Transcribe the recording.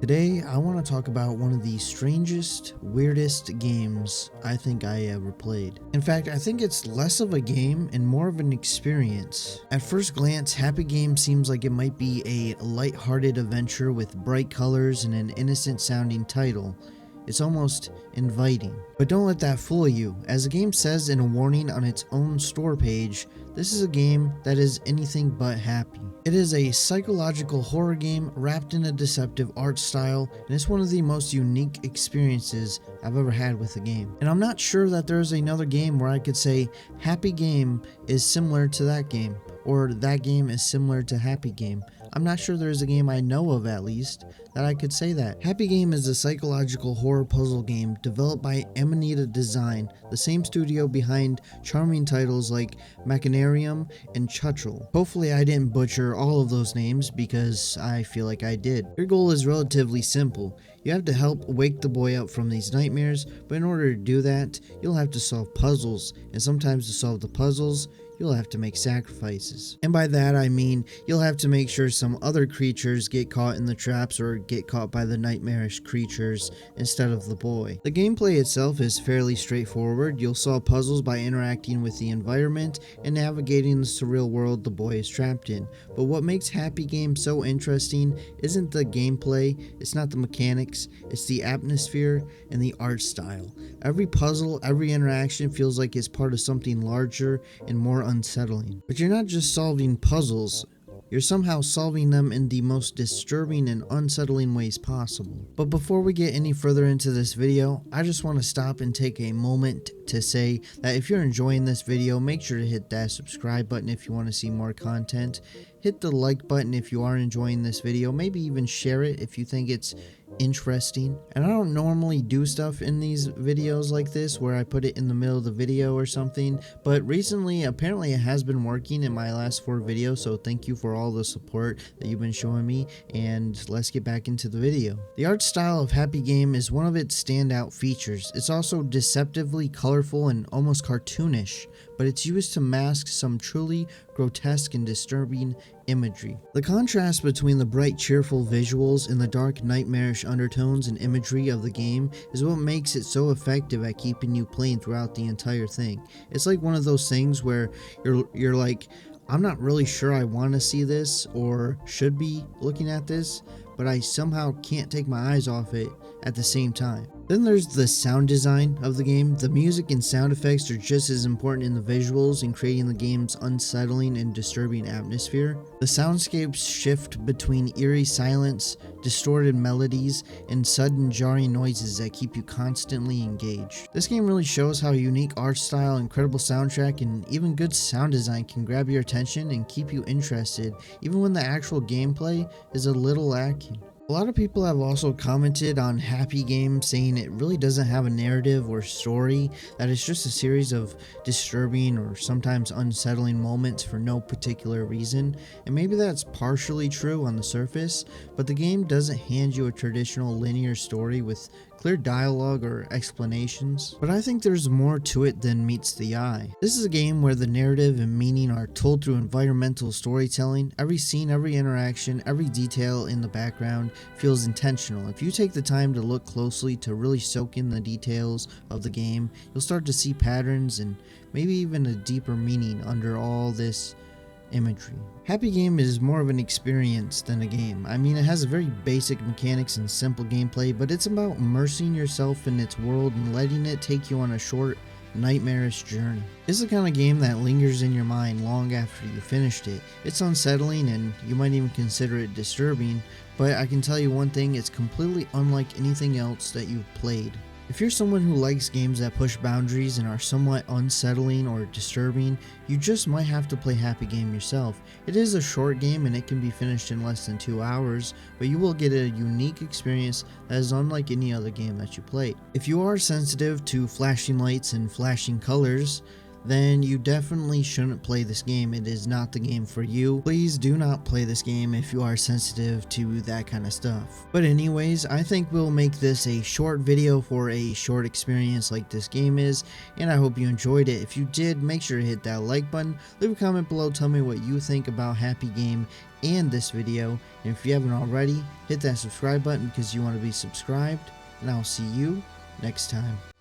Today, I want to talk about one of the strangest, weirdest games I think I ever played. In fact, I think it's less of a game and more of an experience. At first glance, Happy Game seems like it might be a light-hearted adventure with bright colors and an innocent sounding title. It's almost inviting. But don't let that fool you. As the game says in a warning on its own store page, this is a game that is anything but happy. It is a psychological horror game wrapped in a deceptive art style, and it's one of the most unique experiences I've ever had with a game. And I'm not sure that there's another game where I could say Happy Game is similar to that game, or that game is similar to Happy Game. I'm not sure there's a game I know of, at least, that I could say that. Happy Game is a psychological horror puzzle game developed by Amanita Design, the same studio behind charming titles like Machinarium and Chuchel. Hopefully I didn't butcher all of those names because I feel like I did. Your goal is relatively simple. You have to help wake the boy up from these nightmares, but in order to do that, you'll have to solve puzzles, and sometimes to solve the puzzles, you'll have to make sacrifices. And by that I mean you'll have to make sure some other creatures get caught in the traps or get caught by the nightmarish creatures instead of the boy. The gameplay itself is fairly straightforward. You'll solve puzzles by interacting with the environment and navigating the surreal world the boy is trapped in. But what makes Happy Game so interesting isn't the gameplay, it's not the mechanics, it's the atmosphere and the art style. Every puzzle, every interaction feels like it's part of something larger and more unsettling. But you're not just solving puzzles, you're somehow solving them in the most disturbing and unsettling ways possible. But before we get any further into this video, I just want to stop and take a moment to say that if you're enjoying this video, make sure to hit that subscribe button if you want to see more content. Hit the like button if you are enjoying this video, maybe even share it if you think it's interesting. And I don't normally do stuff in these videos like this where I put it in the middle of the video or something, but recently apparently it has been working in my last 4 videos, so thank you for all the support that you've been showing me, and let's get back into the video. The art style of Happy Game is one of its standout features. It's also deceptively colorful and almost cartoonish, but it's used to mask some truly grotesque and disturbing imagery. The contrast between the bright, cheerful visuals and the dark, nightmarish undertones and imagery of the game is what makes it so effective at keeping you playing throughout the entire thing. It's like one of those things where you're like, I'm not really sure I want to see this or should be looking at this, but I somehow can't take my eyes off it at the same time. Then there's the sound design of the game. The music and sound effects are just as important in the visuals in creating the game's unsettling and disturbing atmosphere. The soundscapes shift between eerie silence, distorted melodies, and sudden jarring noises that keep you constantly engaged. This game really shows how a unique art style, incredible soundtrack, and even good sound design can grab your attention and keep you interested, even when the actual gameplay is a little lacking. A lot of people have also commented on Happy Game saying it really doesn't have a narrative or story, that it's just a series of disturbing or sometimes unsettling moments for no particular reason, and maybe that's partially true on the surface, but the game doesn't hand you a traditional linear story with clear dialogue or explanations, but I think there's more to it than meets the eye. This is a game where the narrative and meaning are told through environmental storytelling. Every scene, every interaction, every detail in the background feels intentional. If you take the time to look closely to really soak in the details of the game, you'll start to see patterns and maybe even a deeper meaning under all this imagery. Happy Game is more of an experience than a game. I mean, it has a very basic mechanics and simple gameplay, but it's about immersing yourself in its world and letting it take you on a short, nightmarish journey. It's the kind of game that lingers in your mind long after you finished it. It's unsettling and you might even consider it disturbing, but I can tell you one thing, it's completely unlike anything else that you've played. If you're someone who likes games that push boundaries and are somewhat unsettling or disturbing, you just might have to play Happy Game yourself. It is a short game and it can be finished in less than 2 hours, but you will get a unique experience that is unlike any other game that you played. If you are sensitive to flashing lights and flashing colors, then you definitely shouldn't play this game. It is not the game for you. Please do not play this game if you are sensitive to that kind of stuff. But anyways, I think we'll make this a short video for a short experience like this game is, and I hope you enjoyed it. If you did, make sure to hit that like button, leave a comment below, tell me what you think about Happy Game and this video, and if you haven't already, hit that subscribe button because you want to be subscribed, and I'll see you next time.